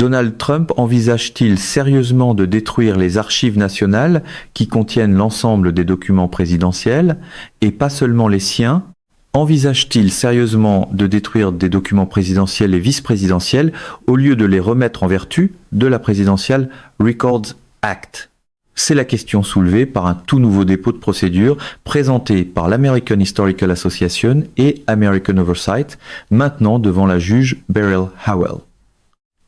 Donald Trump envisage-t-il sérieusement de détruire les archives nationales qui contiennent l'ensemble des documents présidentiels et pas seulement les siens? Envisage-t-il sérieusement de détruire des documents présidentiels et vice-présidentiels au lieu de les remettre en vertu de la Presidential Records Act? C'est la question soulevée par un tout nouveau dépôt de procédure présenté par l'American Historical Association et American Oversight, maintenant devant la juge Beryl Howell.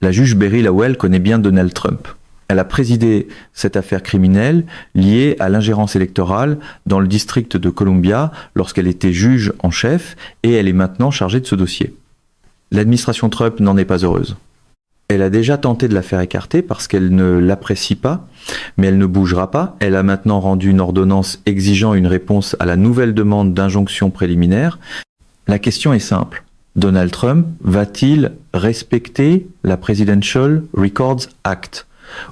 La juge Beryl Howell connaît bien Donald Trump. Elle a présidé cette affaire criminelle liée à l'ingérence électorale dans le district de Columbia lorsqu'elle était juge en chef et elle est maintenant chargée de ce dossier. L'administration Trump n'en est pas heureuse. Elle a déjà tenté de la faire écarter parce qu'elle ne l'apprécie pas, mais elle ne bougera pas. Elle a maintenant rendu une ordonnance exigeant une réponse à la nouvelle demande d'injonction préliminaire. La question est simple. Donald Trump va-t-il respecter la Presidential Records Act?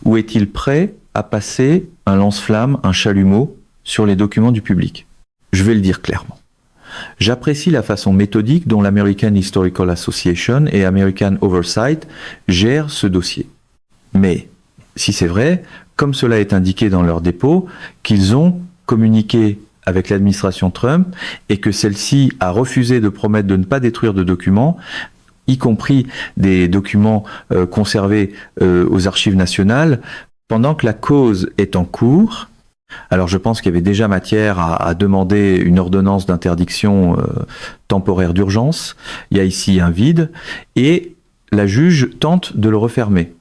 Ou est-il prêt à passer un lance-flamme, un chalumeau sur les documents du public? Je vais le dire clairement. J'apprécie la façon méthodique dont l'American Historical Association et American Oversight gèrent ce dossier. Mais, si c'est vrai, comme cela est indiqué dans leur dépôt, qu'ils ont communiqué avec l'administration Trump et que celle-ci a refusé de promettre de ne pas détruire de documents, y compris des documents conservés aux archives nationales, pendant que la cause est en cours. Alors je pense qu'il y avait déjà matière à demander une ordonnance d'interdiction temporaire d'urgence. Il y a ici un vide et la juge tente de le refermer.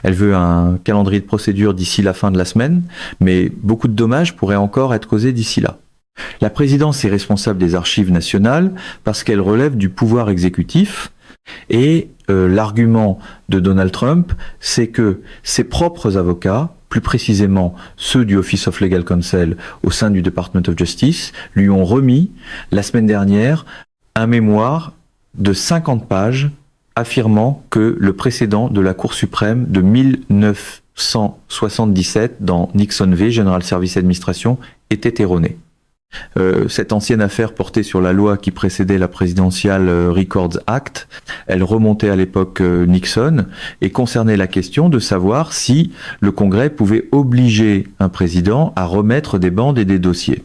Elle veut un calendrier de procédure d'ici la fin de la semaine, mais beaucoup de dommages pourraient encore être causés d'ici là. La présidence est responsable des archives nationales parce qu'elle relève du pouvoir exécutif et l'argument de Donald Trump, c'est que ses propres avocats, plus précisément ceux du Office of Legal Counsel au sein du Department of Justice, lui ont remis la semaine dernière un mémoire de 50 pages affirmant que le précédent de la Cour suprême de 1977 dans Nixon v. General Service Administration était erroné. Cette ancienne affaire portait sur la loi qui précédait la Presidential Records Act, elle remontait à l'époque Nixon et concernait la question de savoir si le Congrès pouvait obliger un président à remettre des bandes et des dossiers.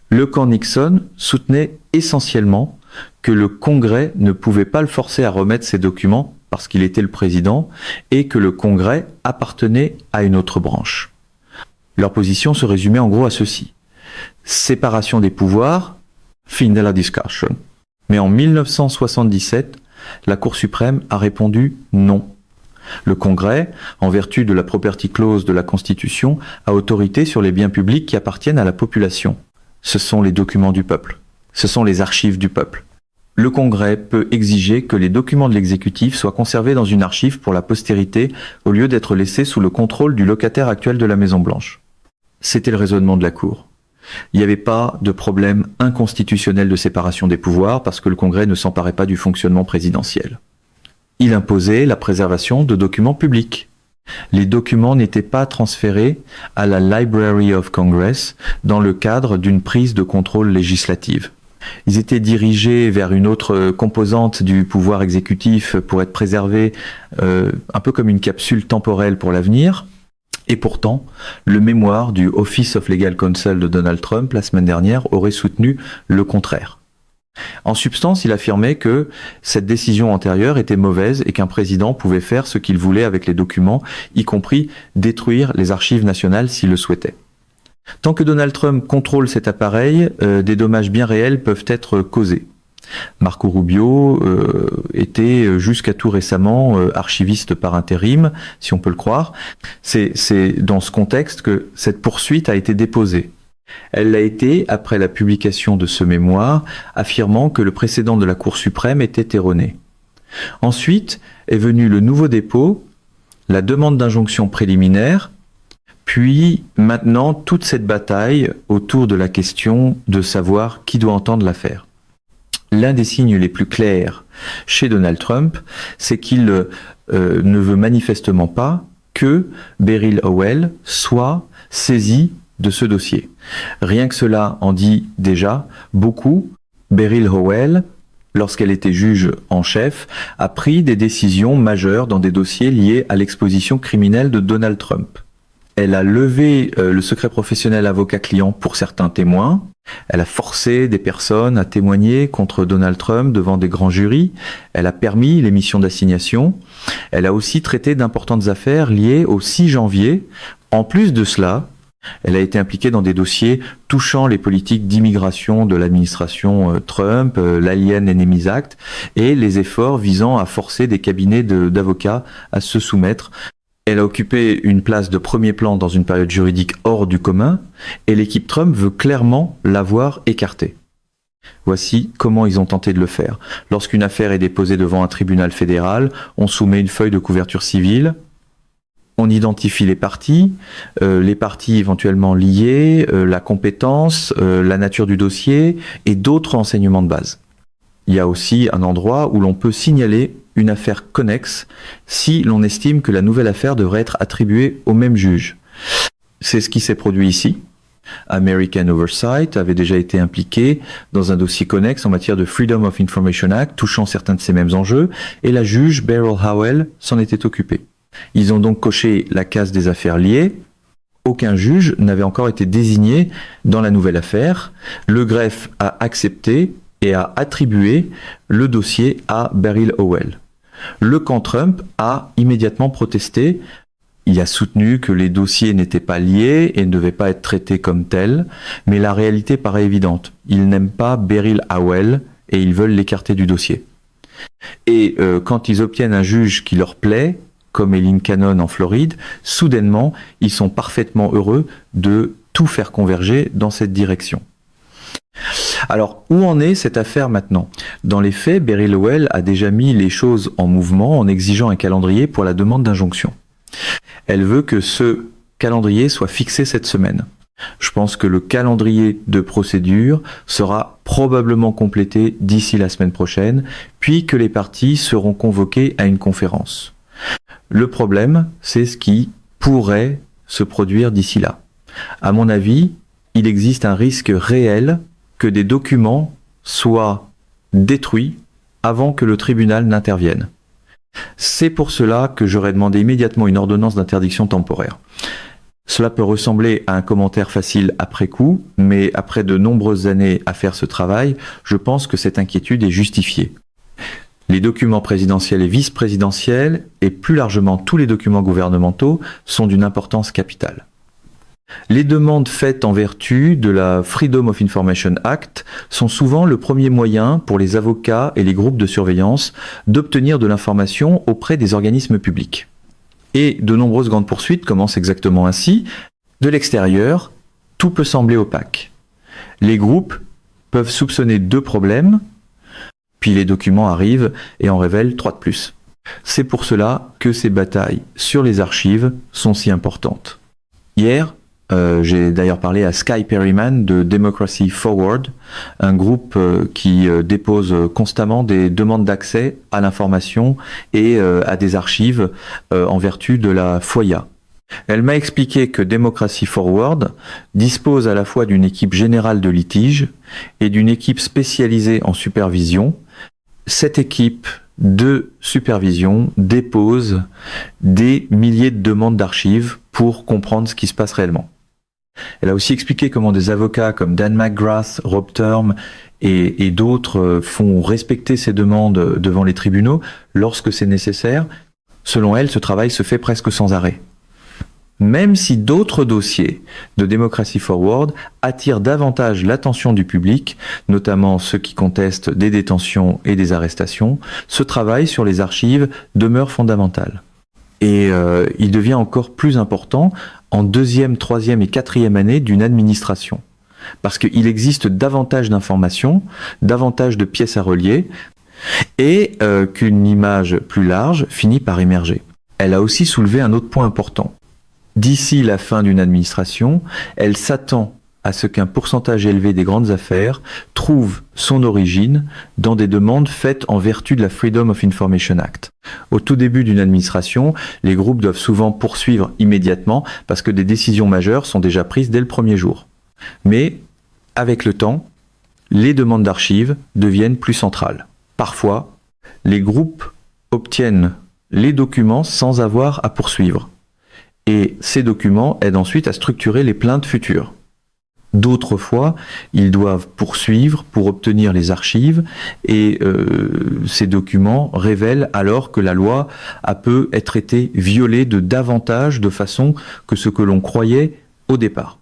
Le camp Nixon soutenait essentiellement que le Congrès ne pouvait pas le forcer à remettre ses documents parce qu'il était le président et que le Congrès appartenait à une autre branche. Leur position se résumait en gros à ceci. Séparation des pouvoirs, fin de la discussion. Mais en 1977, la Cour suprême a répondu non. Le Congrès, en vertu de la property clause de la Constitution, a autorité sur les biens publics qui appartiennent à la population. Ce sont les documents du peuple. Ce sont les archives du peuple. Le Congrès peut exiger que les documents de l'exécutif soient conservés dans une archive pour la postérité au lieu d'être laissés sous le contrôle du locataire actuel de la Maison-Blanche. C'était le raisonnement de la Cour. Il n'y avait pas de problème inconstitutionnel de séparation des pouvoirs parce que le Congrès ne s'emparait pas du fonctionnement présidentiel. Il imposait la préservation de documents publics. Les documents n'étaient pas transférés à la Library of Congress dans le cadre d'une prise de contrôle législative. Ils étaient dirigés vers une autre composante du pouvoir exécutif pour être préservés, un peu comme une capsule temporelle pour l'avenir. Et pourtant, le mémoire du Office of Legal Counsel de Donald Trump la semaine dernière aurait soutenu le contraire. En substance, il affirmait que cette décision antérieure était mauvaise et qu'un président pouvait faire ce qu'il voulait avec les documents, y compris détruire les archives nationales s'il le souhaitait. Tant que Donald Trump contrôle cet appareil, des dommages bien réels peuvent être causés. Marco Rubio était jusqu'à tout récemment archiviste par intérim, si on peut le croire. C'est dans ce contexte que cette poursuite a été déposée. Elle l'a été après la publication de ce mémoire, affirmant que le précédent de la Cour suprême était erroné. Ensuite est venu le nouveau dépôt, la demande d'injonction préliminaire, puis maintenant toute cette bataille autour de la question de savoir qui doit entendre l'affaire. L'un des signes les plus clairs chez Donald Trump, c'est qu'il ne veut manifestement pas que Beryl Howell soit saisie de ce dossier. Rien que cela en dit déjà beaucoup. Beryl Howell lorsqu'elle était juge en chef, a pris des décisions majeures dans des dossiers liés à l'exposition criminelle de Donald Trump. Elle a levé le secret professionnel avocat-client pour certains témoins. Elle a forcé des personnes à témoigner contre Donald Trump devant des grands jurys. Elle a permis l'émission d'assignations. Elle a aussi traité d'importantes affaires liées au 6 janvier. En plus de cela, elle a été impliquée dans des dossiers touchant les politiques d'immigration de l'administration Trump, l'Alien Enemies Act, et les efforts visant à forcer des cabinets d'avocats à se soumettre. Elle a occupé une place de premier plan dans une période juridique hors du commun, et l'équipe Trump veut clairement l'avoir écartée. Voici comment ils ont tenté de le faire. Lorsqu'une affaire est déposée devant un tribunal fédéral, on soumet une feuille de couverture civile, on identifie les parties éventuellement liées, la compétence, la nature du dossier et d'autres renseignements de base. Il y a aussi un endroit où l'on peut signaler une affaire connexe si l'on estime que la nouvelle affaire devrait être attribuée au même juge. C'est ce qui s'est produit ici. American Oversight avait déjà été impliqué dans un dossier connexe en matière de Freedom of Information Act touchant certains de ces mêmes enjeux, et la juge Beryl Howell s'en était occupée. Ils ont donc coché la case des affaires liées. Aucun juge n'avait encore été désigné dans la nouvelle affaire. Le greffe a accepté et a attribué le dossier à Beryl Howell. Le camp Trump a immédiatement protesté. Il a soutenu que les dossiers n'étaient pas liés et ne devaient pas être traités comme tels, mais la réalité paraît évidente. Ils n'aiment pas Beryl Howell et ils veulent l'écarter du dossier. Et quand ils obtiennent un juge qui leur plaît, comme Eileen Cannon en Floride, soudainement, ils sont parfaitement heureux de tout faire converger dans cette direction. Alors, où en est cette affaire maintenant ? Dans les faits, Beryl Howell a déjà mis les choses en mouvement en exigeant un calendrier pour la demande d'injonction. Elle veut que ce calendrier soit fixé cette semaine. Je pense que le calendrier de procédure sera probablement complété d'ici la semaine prochaine, puis que les parties seront convoquées à une conférence. Le problème, c'est ce qui pourrait se produire d'ici là. À mon avis, il existe un risque réel que des documents soient détruits avant que le tribunal n'intervienne. C'est pour cela que j'aurais demandé immédiatement une ordonnance d'interdiction temporaire. Cela peut ressembler à un commentaire facile après coup, mais après de nombreuses années à faire ce travail, je pense que cette inquiétude est justifiée. Les documents présidentiels et vice-présidentiels, et plus largement tous les documents gouvernementaux, sont d'une importance capitale. Les demandes faites en vertu de la Freedom of Information Act sont souvent le premier moyen pour les avocats et les groupes de surveillance d'obtenir de l'information auprès des organismes publics. Et de nombreuses grandes poursuites commencent exactement ainsi. De l'extérieur, tout peut sembler opaque. Les groupes peuvent soupçonner 2 problèmes, puis les documents arrivent et en révèlent 3 de plus. C'est pour cela que ces batailles sur les archives sont si importantes. Hier, j'ai d'ailleurs parlé à Sky Perryman de Democracy Forward, un groupe qui dépose constamment des demandes d'accès à l'information et à des archives en vertu de la FOIA. Elle m'a expliqué que Democracy Forward dispose à la fois d'une équipe générale de litige et d'une équipe spécialisée en supervision. Cette équipe de supervision dépose des milliers de demandes d'archives pour comprendre ce qui se passe réellement. Elle a aussi expliqué comment des avocats comme Dan McGrath, Rob Term et d'autres font respecter ces demandes devant les tribunaux lorsque c'est nécessaire. Selon elle, ce travail se fait presque sans arrêt. Même si d'autres dossiers de Democracy Forward attirent davantage l'attention du public, notamment ceux qui contestent des détentions et des arrestations, ce travail sur les archives demeure fondamental. Et il devient encore plus important en 2e, 3e et 4e année d'une administration. Parce qu'il existe davantage d'informations, davantage de pièces à relier, et qu'une image plus large finit par émerger. Elle a aussi soulevé un autre point important. D'ici la fin d'une administration, elle s'attend à ce qu'un pourcentage élevé des grandes affaires trouve son origine dans des demandes faites en vertu de la Freedom of Information Act. Au tout début d'une administration, les groupes doivent souvent poursuivre immédiatement parce que des décisions majeures sont déjà prises dès le premier jour. Mais, avec le temps, les demandes d'archives deviennent plus centrales. Parfois, les groupes obtiennent les documents sans avoir à poursuivre. Et ces documents aident ensuite à structurer les plaintes futures. D'autres fois, ils doivent poursuivre pour obtenir les archives et ces documents révèlent alors que la loi a pu être été violée de davantage de façon que ce que l'on croyait au départ.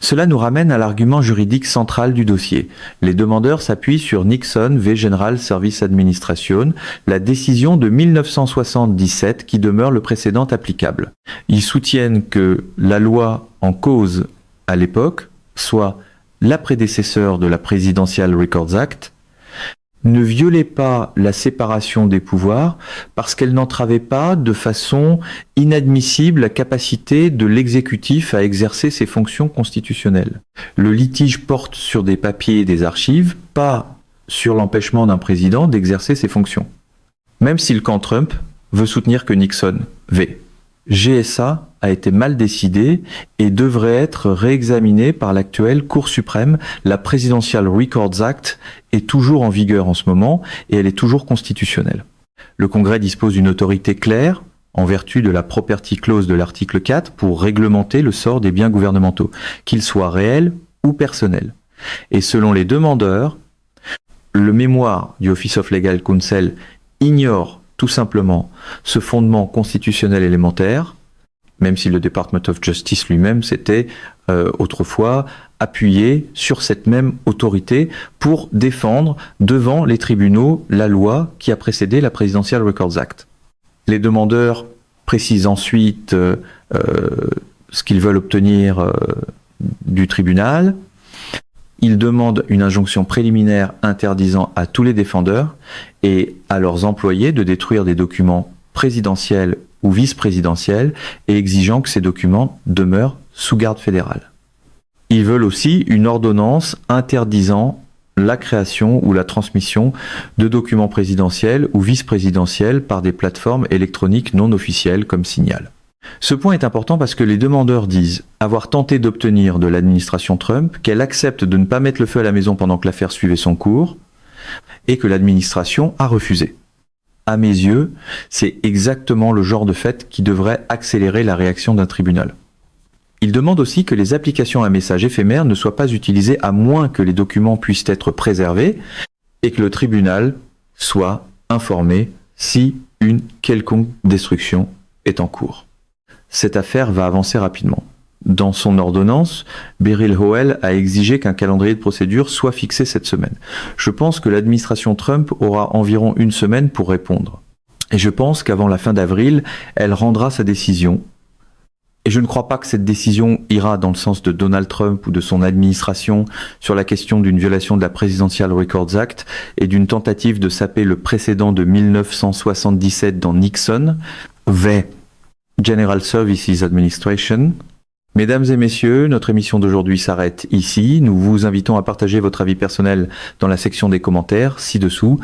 Cela nous ramène à l'argument juridique central du dossier. Les demandeurs s'appuient sur Nixon v. General Service Administration, la décision de 1977 qui demeure le précédent applicable. Ils soutiennent que la loi en cause à l'époque, soit la prédécesseur de la Presidential Records Act, ne violait pas la séparation des pouvoirs parce qu'elle n'entravait pas de façon inadmissible la capacité de l'exécutif à exercer ses fonctions constitutionnelles. Le litige porte sur des papiers et des archives, pas sur l'empêchement d'un président d'exercer ses fonctions. Même si le camp Trump veut soutenir que Nixon v. GSA a été mal décidé et devrait être réexaminé par l'actuelle Cour suprême. La Presidential Records Act est toujours en vigueur en ce moment et elle est toujours constitutionnelle. Le Congrès dispose d'une autorité claire en vertu de la Property Clause de l'article 4 pour réglementer le sort des biens gouvernementaux, qu'ils soient réels ou personnels. Et selon les demandeurs, le mémoire du Office of Legal Counsel ignore tout simplement ce fondement constitutionnel élémentaire, même si le Department of Justice lui-même s'était autrefois appuyé sur cette même autorité pour défendre devant les tribunaux la loi qui a précédé la Presidential Records Act. Les demandeurs précisent ensuite ce qu'ils veulent obtenir du tribunal. Ils demandent une injonction préliminaire interdisant à tous les défendeurs et à leurs employés de détruire des documents présidentiels ou vice-présidentiels et exigeant que ces documents demeurent sous garde fédérale. Ils veulent aussi une ordonnance interdisant la création ou la transmission de documents présidentiels ou vice-présidentiels par des plateformes électroniques non officielles comme Signal. Ce point est important parce que les demandeurs disent avoir tenté d'obtenir de l'administration Trump qu'elle accepte de ne pas mettre le feu à la maison pendant que l'affaire suivait son cours et que l'administration a refusé. À mes yeux, c'est exactement le genre de fait qui devrait accélérer la réaction d'un tribunal. Ils demandent aussi que les applications à message éphémère ne soient pas utilisées à moins que les documents puissent être préservés et que le tribunal soit informé si une quelconque destruction est en cours. Cette affaire va avancer rapidement. Dans son ordonnance, Beryl Howell a exigé qu'un calendrier de procédure soit fixé cette semaine. Je pense que l'administration Trump aura environ une semaine pour répondre. Et je pense qu'avant la fin d'avril, elle rendra sa décision. Et je ne crois pas que cette décision ira dans le sens de Donald Trump ou de son administration sur la question d'une violation de la Presidential Records Act et d'une tentative de saper le précédent de 1977 dans Nixon, v. General Services Administration. Mesdames et messieurs, notre émission d'aujourd'hui s'arrête ici. Nous vous invitons à partager votre avis personnel dans la section des commentaires ci-dessous.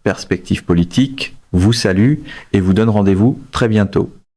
Perspective politique vous salue et vous donne rendez-vous très bientôt.